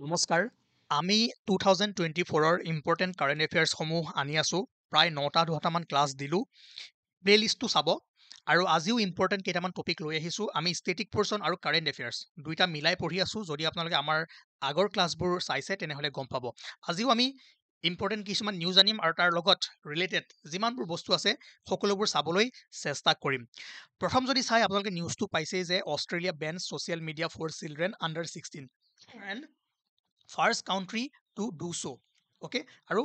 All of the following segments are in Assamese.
নমস্কাৰ আমি 2024ৰ ইম্পৰ্টেণ্ট কাৰেণ্ট এফেয়াৰ্ছসমূহ আনি আছোঁ প্ৰায় 9টা-10টামান ক্লাছ দিলোঁ প্লেলিষ্টটো চাব আৰু আজিও ইম্পৰ্টেণ্ট কেইটামান টপিক লৈ আহিছোঁ আমি ষ্টেটিক পৰ্চন আৰু কাৰেণ্ট এফেয়াৰ্ছ দুইটা মিলাই পঢ়ি আছোঁ যদি আপোনালোকে আমাৰ আগৰ ক্লাছবোৰ চাইছে তেনেহ'লে গম পাব আজিও আমি ইম্পৰ্টেণ্ট কিছুমান নিউজ আনিম আৰু তাৰ লগত ৰিলেটেড যিমানবোৰ বস্তু আছে সকলোবোৰ চাবলৈ চেষ্টা কৰিম প্ৰথম যদি চাই আপোনালোকে নিউজটো পাইছেই যে Australia ban social media for children under 16 and first country to do so' okay আৰু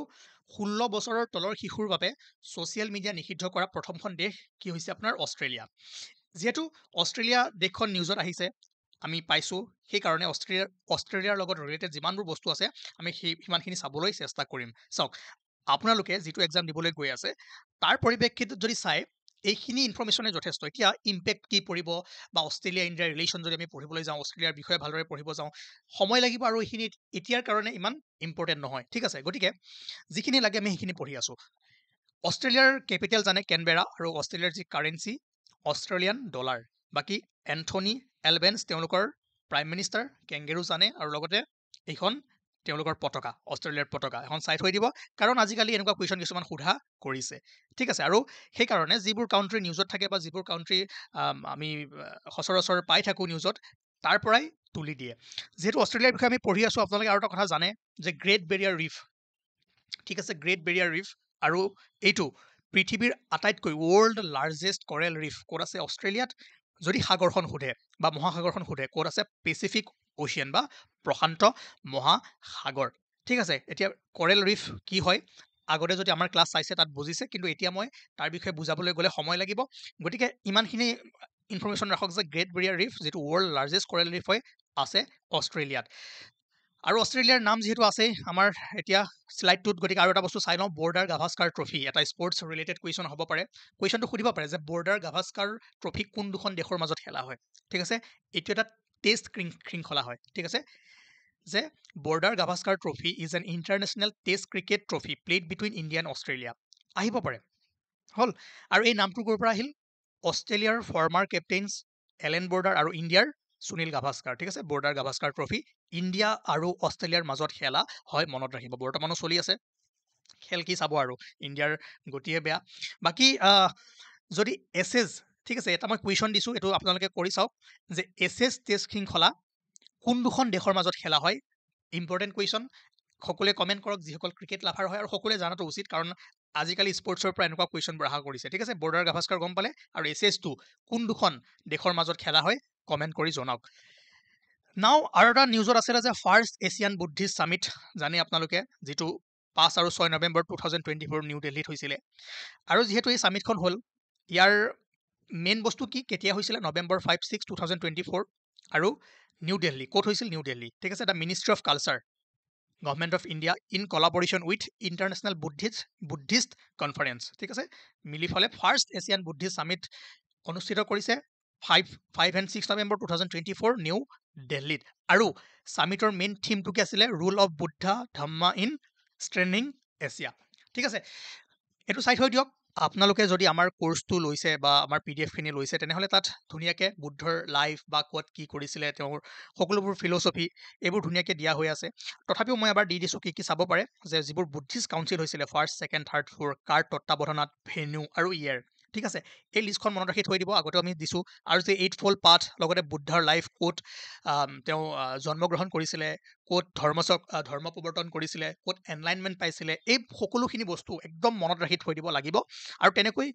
16 বছৰৰ তলৰ শিশুৰ বাবে ছ'চিয়েল মিডিয়া নিষিদ্ধ কৰা প্ৰথমখন দেশ কি হৈছে আপোনাৰ অষ্ট্ৰেলিয়া যিহেতু অষ্ট্ৰেলিয়া দেশখন নিউজত আহিছে আমি পাইছোঁ সেইকাৰণে অষ্ট্ৰেলিয়াৰ লগত ৰিলেটেড যিমানবোৰ বস্তু আছে আমি সিমানখিনি চাবলৈ চেষ্টা কৰিম চাওক আপোনালোকে যিটো এক্সাম দিবলৈ গৈ আছে তাৰ পৰিপ্ৰেক্ষিতত যদি চাই এইখিনি ইনফৰ্মেশ্যনে যথেষ্ট এতিয়া ইম্পেক্ট কি পৰিব বা অষ্ট্ৰেলিয়া ইণ্ডিয়া ৰিলেশ্যন যদি আমি পঢ়িবলৈ যাওঁ অষ্ট্ৰেলিয়াৰ বিষয়ে ভালদৰে পঢ়িব যাওঁ সময় লাগিব আৰু এইখিনি এতিয়াৰ কাৰণে ইমান ইম্পৰ্টেণ্ট নহয় ঠিক আছে গতিকে যিখিনি লাগে আমি সেইখিনি পঢ়ি আছোঁ অষ্ট্ৰেলিয়াৰ কেপিটেল জানে কেনবেৰা আৰু অষ্ট্ৰেলিয়াৰ যি কাৰেঞ্চি অষ্ট্ৰেলিয়ান ডলাৰ বাকী এন্থনী এলবেন্স তেওঁলোকৰ প্ৰাইম মিনিষ্টাৰ কেংগেৰু জানে আৰু লগতে এইখন তেওঁলোকৰ পতাকা অষ্ট্ৰেলিয়াৰ পতাকা এখন চাই থৈ দিব কাৰণ আজিকালি এনেকুৱা কুৱেশ্যন কিছুমান সোধা কৰিছে ঠিক আছে আৰু সেইকাৰণে যিবোৰ কাউণ্ট্ৰি নিউজত থাকে বা যিবোৰ কাউণ্ট্ৰি আমি সচৰাচৰ পাই থাকোঁ নিউজত তাৰ পৰাই তুলি দিয়ে যিহেতু অষ্ট্ৰেলিয়াৰ বিষয়ে আমি পঢ়ি আছোঁ আপোনালোকে আৰু এটা কথা জানে যে গ্ৰেট বেৰিয়াৰ ৰিফ ঠিক আছে গ্ৰেট বেৰিয়াৰ ৰিফ আৰু এইটো পৃথিৱীৰ আটাইতকৈ ৱৰ্ল্ড লাৰ্জেষ্ট কৰেল ৰিফ ক'ত আছে অষ্ট্ৰেলিয়াত যদি সাগৰখন সোধে বা মহাসাগৰখন সোধে ক'ত আছে পেচিফিক অ'চিয়ান বা প্ৰশান্ত মহাসাগৰ ঠিক আছে এতিয়া কৰেল ৰিফ কি হয় আগতে যদি আমাৰ ক্লাছ চাইছে তাত বুজিছে কিন্তু এতিয়া মই তাৰ বিষয়ে বুজাবলৈ গ'লে সময় লাগিব গতিকে ইমানখিনি ইনফৰ্মেশ্যন ৰাখক যে গ্ৰেট বেৰিয়াৰ ৰিফ যিটো ৱৰ্ল্ড লাৰ্জেষ্ট কৰেল ৰিফ হয় আছে অষ্ট্ৰেলিয়াত আৰু অষ্ট্ৰেলিয়াৰ নাম যিহেতু আছেই আমাৰ এতিয়া শ্লাইডটোত গতিকে আৰু এটা বস্তু চাই লওঁ বৰ্ডাৰ গাভাস্কাৰ ট্ৰফি এটা স্পৰ্টছ ৰিলেটেড কুৱেশ্যন হ'ব পাৰে কুৱেশ্যনটো সুধিব পাৰে যে বৰ্ডাৰ গাভাস্কাৰ ট্ৰফি কোন দুখন দেশৰ মাজত খেলা হয় ঠিক আছে এইটো এটা টেষ্ট শৃংখলা হয় ঠিক আছে যে border Gavaskar trophy is an international test cricket trophy played between India and Australia আহিব পাৰে হ'ল আৰু এই নামটো ক'ৰ পৰা আহিল অষ্ট্ৰেলিয়াৰ ফৰ্মাৰ কেপ্টেইনছ এলেন বৰ্ডাৰ আৰু ইণ্ডিয়াৰ সুনীল গাভাস্কাৰ ঠিক আছে বৰ্ডাৰ গাভাস্কাৰ ট্ৰফি ইণ্ডিয়া আৰু অষ্ট্ৰেলিয়াৰ মাজত খেলা হয় মনত ৰাখিব বৰ্তমানো চলি আছে খেল কি চাব আৰু ইণ্ডিয়াৰ গতিয়ে বেয়া বাকী যদি এছ এছ ঠিক আছে এটা মই কুৱেশ্যন দিছোঁ এইটো আপোনালোকে কৰি চাওক যে এছ এছ টেষ্ট শৃংখলা কোন দুখন দেশৰ মাজত খেলা হয় ইম্পৰ্টেণ্ট কুৱেশ্যন সকলোৱে কমেণ্ট কৰক যিসকল ক্ৰিকেট লাভাৰ হয় আৰু সকলোৱে জনাটো উচিত কাৰণ আজিকালি স্পৰ্টছৰ পৰা এনেকুৱা কুৱেশ্যনবোৰ আশা কৰিছে ঠিক আছে বৰ্ডাৰ গাভাস্কাৰ গম পালে আৰু এছ এছটো কোন দুখন দেশৰ মাজত খেলা হয় কমেণ্ট কৰি জনাওক নাও আৰু এটা নিউজত আছিলে যে ফাৰ্ষ্ট এছিয়ান বুদ্ধিষ্ট ছামিট জানে আপোনালোকে যিটো 5 আৰু 6 নৱেম্বৰ 2024 নিউ দিল্লীত হৈছিলে আৰু যিহেতু এই ছামিটখন হ'ল ইয়াৰ মেইন বস্তু কি কেতিয়া হৈছিলে নৱেম্বৰ 5-6 2024 আৰু নিউ দিল্লী ক'ত হৈছিল নিউ দিল্লী ঠিক আছে the ministry of culture government of India in কলাবৰেশ্যন with international Buddhist conference ঠিক আছে মিলি ফালে ফাৰ্ষ্ট এছিয়ান বুদ্ধিষ্ট ছামিট অনুষ্ঠিত কৰিছে 5 and 6 নৱেম্বৰ 2024 নিউ দিল্লীত আৰু ছামিটৰ মেইন থিমটো কি আছিলে rule of Buddha Dhamma in strengthening Asia ঠিক আছে এইটো চাই থৈ দিয়ক আপোনালোকে যদি আমাৰ কোৰ্চটো লৈছে বা আমাৰ PDF-খিনি লৈছে তেনেহ'লে তাত ধুনীয়াকৈ বুদ্ধৰ লাইফ বা ক'ত কি কৰিছিলে তেওঁৰ সকলোবোৰ ফিলচফি এইবোৰ ধুনীয়াকৈ দিয়া হৈ আছে তথাপিও মই এবাৰ দি দিছোঁ কি চাব পাৰে যে যিবোৰ বুদ্ধিষ্ট কাউন্সিল হৈছিলে ফাৰ্ষ্ট ছেকেণ্ড থাৰ্ড ফ'ৰ কাৰ তত্বাৱধানত ভেন্যু আৰু ইয়েৰ ঠিক আছে এই লিষ্টখন মনত ৰাখি থৈ দিব আগতেও আমি দিছোঁ আৰু যে 8-fold পাথ লগতে বুদ্ধৰ লাইফ ক'ত তেওঁ জন্মগ্ৰহণ কৰিছিলে ক'ত ধৰ্ম প্ৰৱৰ্তন কৰিছিলে ক'ত এনলাইনমেণ্ট পাইছিলে এই সকলোখিনি বস্তু একদম মনত ৰাখি থৈ দিব লাগিব আৰু তেনেকৈ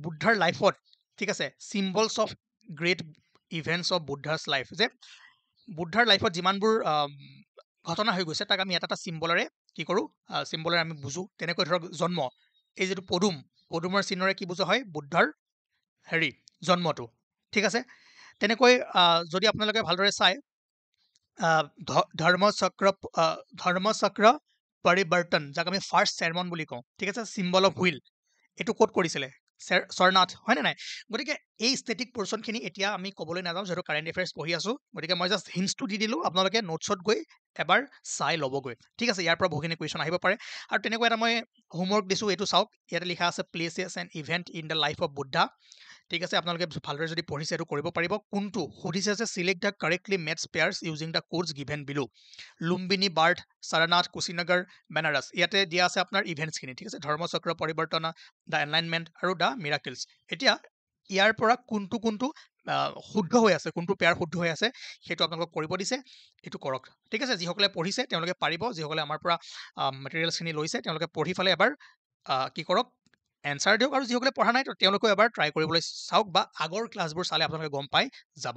বুদ্ধাৰ লাইফত ঠিক আছে symbols of great events of Buddha's life যে বুদ্ধাৰ লাইফত যিমানবোৰ ঘটনা হৈ গৈছে তাক আমি এটা চিম্বলেৰে কি কৰোঁ চিম্বলেৰে আমি বুজোঁ তেনেকৈ ধৰক জন্ম এই যিটো পদুমৰ চিহ্নৰে কি বুজা হয় বুদ্ধাৰ জন্মটো ঠিক আছে তেনেকৈ যদি আপোনালোকে ভালদৰে চায় ধৰ্মচক্ৰ পৰিৱৰ্তন যাক আমি ফাৰ্ষ্ট চেৰমন বুলি কওঁ ঠিক আছে চিম্বল অফ হুইল এইটো ক'ত কৰিছিলে স্বৰনাথ হয়নে নাই গতিকে এই ষ্টেটিক পৰ্চনখিনি এতিয়া আমি ক'বলৈ নাযাওঁ যিহেতু কাৰেণ্ট এফেয়াৰ্ছ পঢ়ি আছোঁ গতিকে মই জাষ্ট হিণ্টছটো দি দিলোঁ আপোনালোকে নোটছত গৈ এবাৰ চাই ল'বগৈ ঠিক আছে ইয়াৰ পৰা বহুখিনি কুৱেশ্যন আহিব পাৰে আৰু তেনেকুৱা এটা মই হোমৱৰ্ক দিছোঁ এইটো চাওক ইয়াতে লিখা আছে places and event in the life of Buddha ঠিক আছে আপোনালোকে ভালদৰে যদি পঢ়িছে এইটো কৰিব পাৰিব কোনটো সুধিছে যে সিলেক্ট দ্য কাৰেক্টলি মেথছ pairs using the codes given below Lumbini বাৰ্ড সাৰনাথ কুশিনগৰ বেনাৰস ইয়াতে দিয়া আছে আপোনাৰ ইভেন্টছখিনি ঠিক আছে ধৰ্মচক্ৰ পৰিৱৰ্তন দ্য এনলাইনমেণ্ট আৰু দ্য মিৰাকিলছ এতিয়া ইয়াৰ পৰা কোনটো কোনটো শুদ্ধ হৈ আছে কোনটো পেয়াৰ শুদ্ধ হৈ আছে সেইটো আপোনালোকক কৰিব দিছে এইটো কৰক ঠিক আছে যিসকলে পঢ়িছে তেওঁলোকে পাৰিব যিসকলে আমাৰ পৰা মেটেৰিয়েলছখিনি লৈছে তেওঁলোকে পঢ়ি ফালে এবাৰ কি কৰক এনসাৰ দিয়ক আৰু যিসকলে পঢ়া নাই তেওঁলোকেও এবাৰ ট্ৰাই কৰিবলৈ চাওক বা আগৰ ক্লাছবোৰ চালে আপোনালোকে গম পাই যাব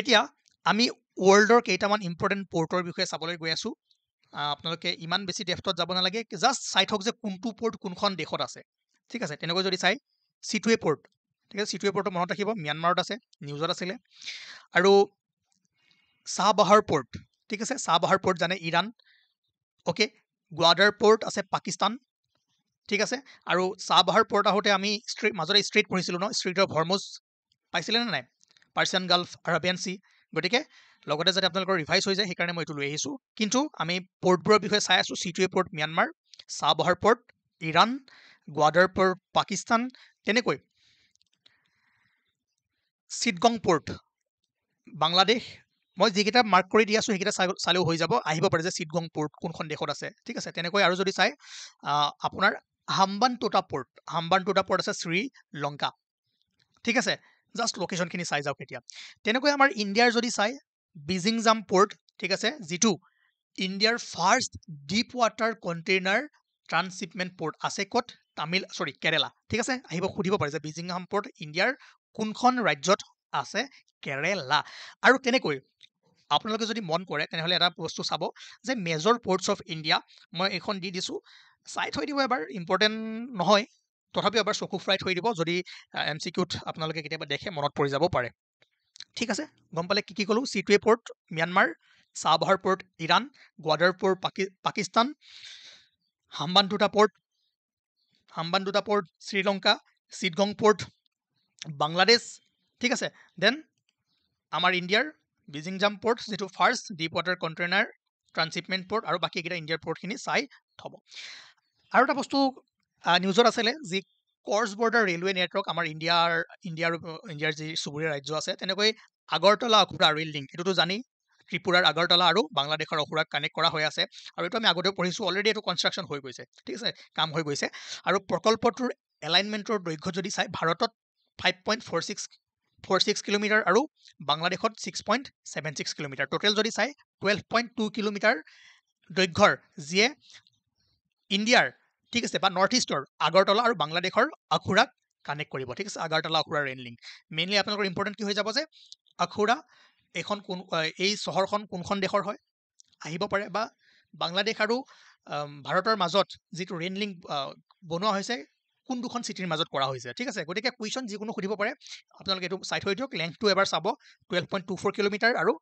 এতিয়া আমি ৱৰ্ল্ডৰ কেইটামান ইম্পৰ্টেণ্ট পৰ্টৰ বিষয়ে চাবলৈ গৈ আছোঁ আপোনালোকে ইমান বেছি ডেফটত যাব নালাগে জাষ্ট চাই থওক যে কোনটো পৰ্ট কোনখন দেশত আছে ঠিক আছে তেনেকৈ যদি চাই চিটুৱে পৰ্ট ঠিক আছে চিটুৱে পৰ্টটো মনত ৰাখিব ম্যানমাৰত আছে নিউজত আছিলে আৰু চাহবাহাৰ পৰ্ট ঠিক আছে চাহবাহাৰ পৰ্ট জানে ইৰাণ অ'কে গোৱাদাৰ পৰ্ট আছে পাকিস্তান ঠিক আছে আৰু চাহবাহাৰ পৰ্ট আহোঁতে আমি মাজতে ষ্ট্ৰেইট পঢ়িছিলোঁ ন ষ্ট্ৰেইট অফ হৰমুজ পাইছিলে নে নাই পাৰ্চিয়ান গাল্ফ আৰাবিয়ান চি গতিকে লগতে যাতে আপোনালোকৰ ৰিভাইজ হৈ যায় সেইকাৰণে মই এইটো লৈ আহিছোঁ কিন্তু আমি পৰ্টবোৰৰ বিষয়ে চাই আছোঁ Sittwe port Myanmar Chabahar port Iran Gwadar port Pakistan তেনেকৈ চিটগং পৰ্ট বাংলাদেশ মই যিকেইটা মাৰ্ক কৰি দি আছোঁ সেইকেইটা চালেও হৈ যাব আহিব পাৰে যে চিটগং পৰ্ট কোনখন দেশত আছে ঠিক আছে তেনেকৈ আৰু যদি চাই আপোনাৰ হাম্বানটোটা পৰ্ট আছে শ্ৰীলংকা ঠিক আছে জাষ্ট লোকেশ্যনখিনি চাই যাওক এতিয়া তেনেকৈ আমাৰ ইণ্ডিয়াৰ যদি চাই বিজিংজাম পৰ্ট ঠিক আছে যিটো ইণ্ডিয়াৰ first deep water container transshipment port আছে ক'ত কেৰেলা ঠিক আছে আহিব সুধিব পাৰে যে বিজিংহাম পৰ্ট ইণ্ডিয়াৰ কোনখন ৰাজ্যত আছে কেৰেলা আৰু তেনেকৈ আপোনালোকে যদি মন কৰে তেনেহ'লে এটা বস্তু চাব যে মেজৰ পৰ্টছ অফ ইণ্ডিয়া মই এইখন দি দিছোঁ চাই থৈ দিব এবাৰ ইম্পৰ্টেণ্ট নহয় তথাপিও এবাৰ চকু ফুৰাই থৈ দিব যদি MCQত আপোনালোকে কেতিয়াবা দেখে মনত পৰি যাব পাৰে ঠিক আছে গম পালে কি ক'লোঁ Sittwe port Myanmar Chabahar port Iran Gwadar port Pakistan Hambantota port Sri Lanka Chittagong port Bangladesh ঠিক আছে দেন আমাৰ ইণ্ডিয়াৰ বিজিংজাম পৰ্ট যিটো first deep water container transshipment port আৰু বাকীকেইটা ইণ্ডিয়াৰ পৰ্টখিনি চাই থ'ব আৰু এটা বস্তু নিউজত আছিলে যি ক্ৰছ বৰ্ডাৰ ৰেলৱে নেটৱৰ্ক আমাৰ ইণ্ডিয়াৰ যি চুবুৰীয়া ৰাজ্য আছে তেনেকৈ আগৰতলা অখুৰা ৰেল লিংক এইটোতো জানি ত্ৰিপুৰাৰ আগৰতলা আৰু বাংলাদেশৰ অখুৰাক কানেক্ট কৰা হৈ আছে আৰু এইটো আমি আগতেও পঢ়িছোঁ অলৰেডি এইটো কনষ্ট্ৰাকশ্যন হৈ গৈছে ঠিক আছে কাম হৈ গৈছে আৰু প্ৰকল্পটোৰ এলাইনমেণ্টৰ দৈৰ্ঘ্য যদি চাই ভাৰতত 5.46 কিলোমিটাৰ আৰু বাংলাদেশত 6.76 কিলোমিটাৰ টোটেল যদি চাই 12.2 কিলোমিটাৰ দৈৰ্ঘ্যৰ যিয়ে ইণ্ডিয়াৰ ঠিক আছে বা নৰ্থ ইষ্টৰ আগৰতলা আৰু বাংলাদেশৰ অখুৰাক কানেক্ট কৰিব ঠিক আছে আগৰতলা অখুৰা ৰেল লিংক মেইনলি আপোনালোকৰ ইম্পৰ্টেণ্ট কি হৈ যাব যে অখুৰা এই চহৰখন কোনখন দেশৰ হয় আহিব পাৰে বা বাংলাদেশ আৰু ভাৰতৰ মাজত যিটো ৰেল লিংক বনোৱা হৈছে কোন দুখন চিটিৰ মাজত কৰা হৈছে ঠিক আছে গতিকে কুৱেশ্যন যিকোনো সুধিব পাৰে আপোনালোকে এইটো চাই থৈ দিয়ক লেংথটো এবাৰ চাব 12.24 কিলোমিটাৰ আৰু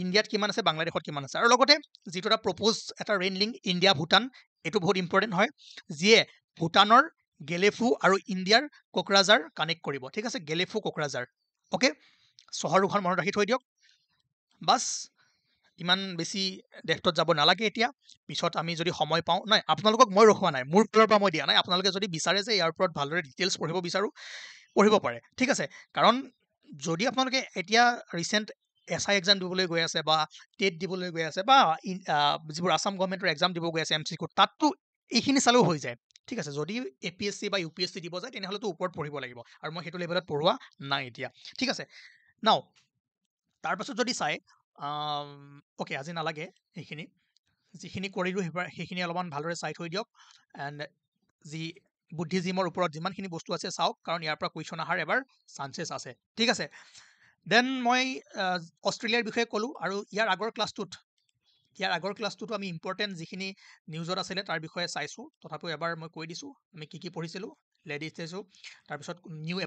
ইণ্ডিয়াত কিমান আছে বাংলাদেশত কিমান আছে আৰু লগতে যিটো এটা প্ৰপ'জ এটা ৰেল লিংক ইণ্ডিয়া ভূটান এইটো বহুত ইম্পৰ্টেণ্ট হয় যিয়ে ভূটানৰ গেলেফু আৰু ইণ্ডিয়াৰ কোকৰাঝাৰ কানেক্ট কৰিব ঠিক আছে গেলেফু কোকৰাঝাৰ অ'কে চহৰ দুখন মনত ৰাখি থৈ দিয়ক বাছ ইমান বেছি ডেফটত যাব নালাগে এতিয়া পিছত আমি যদি সময় পাওঁ নাই আপোনালোকক মই ৰখোৱা নাই মোৰ ফালৰ পৰা মই দিয়া নাই আপোনালোকে যদি বিচাৰে যে ইয়াৰ ওপৰত ভালদৰে ডিটেইলছ পঢ়িব বিচাৰোঁ পঢ়িব পাৰে ঠিক আছে কাৰণ যদি আপোনালোকে এতিয়া ৰিচেণ্ট SI এক্সাম দিবলৈ গৈ আছে বা টেট দিবলৈ গৈ আছে বা যিবোৰ আসাম গভৰ্ণমেণ্টৰ এক্সাম দিব গৈ আছে MCQ তাততো এইখিনি চালেও হৈ যায় ঠিক আছে যদি APSC বা UPSC দিব যায় তেনেহ'লেতো ওপৰত পঢ়িব লাগিব আৰু মই সেইটো লেভেলত পঢ়োৱা নাই এতিয়া ঠিক আছে নাও তাৰপাছত যদি চাই অ'কে আজি নালাগে সেইখিনি যিখিনি কৰিলোঁ সেইখিনি অলপমান ভালদৰে চাই থৈ দিয়ক এণ্ড যি বুদ্ধিজিমৰ ওপৰত যিমানখিনি বস্তু আছে চাওক কাৰণ ইয়াৰ পৰা কুৱেশ্যন অহাৰ এবাৰ চান্সেছ আছে ঠিক আছে দেন মই অষ্ট্ৰেলিয়াৰ বিষয়ে ক'লোঁ আৰু ইয়াৰ আগৰ ক্লাছটোতো আমি ইম্পৰ্টেণ্ট যিখিনি নিউজত আছিলে তাৰ বিষয়ে চাইছোঁ তথাপিও এবাৰ মই কৈ দিছোঁ আমি কি পঢ়িছিলোঁ লেডিজ চাইছোঁ তাৰপিছত নিউ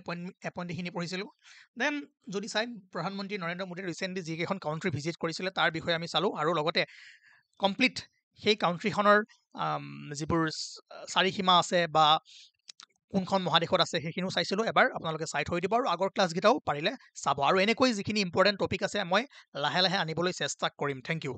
এপইণ্টিখিনি পঢ়িছিলোঁ দেন যদি চাই প্ৰধানমন্ত্ৰী নৰেন্দ্ৰ মোদীয়ে ৰিচেণ্টলি যিকেইখন কাউণ্ট্ৰি ভিজিট কৰিছিলে তাৰ বিষয়ে আমি চালোঁ আৰু লগতে কমপ্লিট সেই কাউণ্ট্ৰিখনৰ যিবোৰ চাৰিসীমা আছে বা কোনখন মহাদেশত আছে সেইখিনিও চাইছিলোঁ এবাৰ আপোনালোকে চাই থৈ দিব আৰু আগৰ ক্লাছকেইটাও পাৰিলে চাব আৰু এনেকৈ যিখিনি ইম্পৰ্টেণ্ট টপিক আছে মই লাহে লাহে আনিবলৈ চেষ্টা কৰিম থেংক ইউ